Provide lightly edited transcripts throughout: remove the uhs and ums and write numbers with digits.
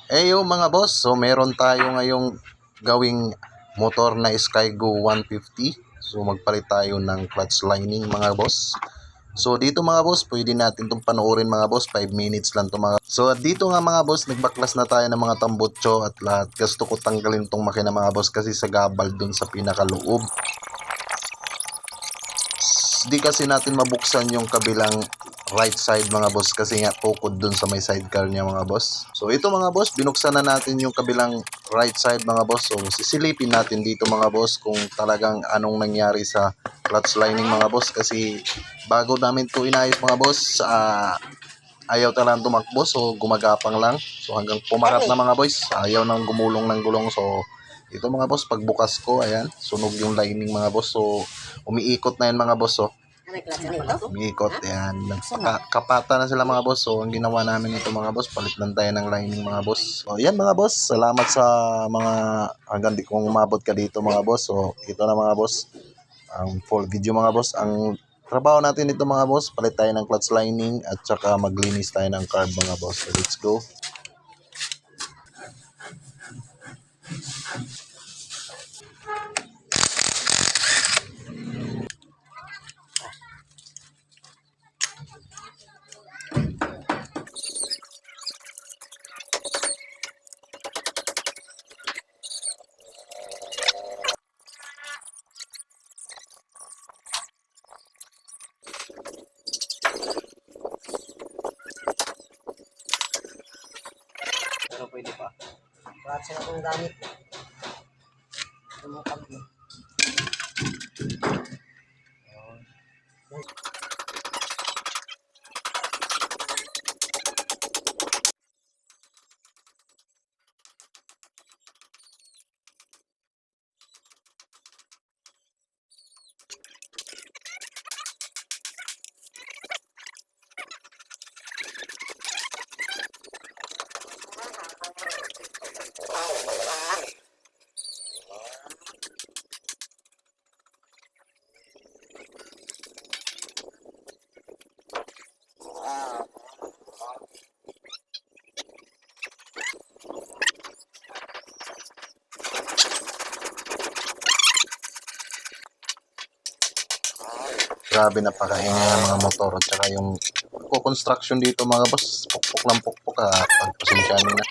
Yo mga boss, so meron tayo ngayong gawing motor na Skygo 150. So magpalit tayo ng clutch lining mga boss. So dito mga boss, pwede natin itong panoorin mga boss, 5 minutes lang to mga. So dito nga mga boss, nagbaklas na tayo ng mga tambutso at lahat. Gusto ko tanggalin tong makina mga boss kasi sa gabal dun sa pinakaloob. Di kasi natin mabuksan yung kabilang right side mga boss kasi nga tukod dun sa may sidecar niya mga boss. So ito mga boss, binuksan na natin yung kabilang right side mga boss. So sisilipin natin dito mga boss kung talagang anong nangyari sa clutch lining mga boss kasi bago namin to inayos mga boss, ayaw talagang tumakbo so gumagapang lang. So hanggang pumakat na mga boys, ayaw nang gumulong ng gulong. So ito mga boss, pagbukas ko, ayan, sunog yung lining mga boss. So umiikot na yan mga boss. So umiikot, ayan, nagkapata na sila mga boss. So ang ginawa namin ito mga boss, palit lang tayo ng lining mga boss. So yan mga boss, salamat sa mga hanggang di kong umabot ka dito mga boss. So ito na mga boss, ang full video mga boss. Ang trabaho natin ito mga boss, palit tayo ng clutch lining at saka maglinis tayo ng carb mga boss. So let's go. Pero pwede pa. Lahat sila kong gamit. Tumukap mo. Grabe, napakaingay ng mga motor at saka yung construction dito mga boss, pukpok lang pukpok, pagpasensya nyo na.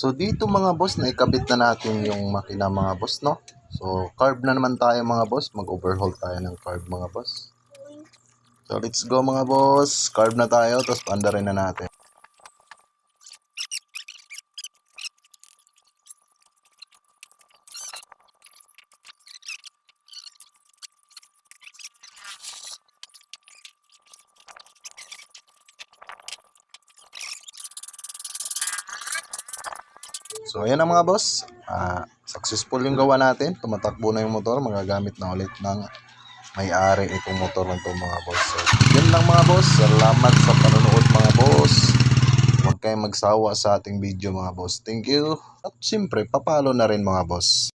So dito mga boss, naikabit na natin yung makina mga boss, no? So carb na naman tayo mga boss, mag-overhaul tayo ng carb mga boss. So let's go mga boss, carb na tayo, tapos paandarin na natin. So ayan na mga boss, successful yung gawa natin, tumatakbo na yung motor, magagamit na ulit ng may-ari itong motor ng itong mga boss. So yun lang mga boss, salamat sa panonood mga boss, huwag kayong magsawa sa ating video mga boss, thank you, at siyempre papalo na rin mga boss.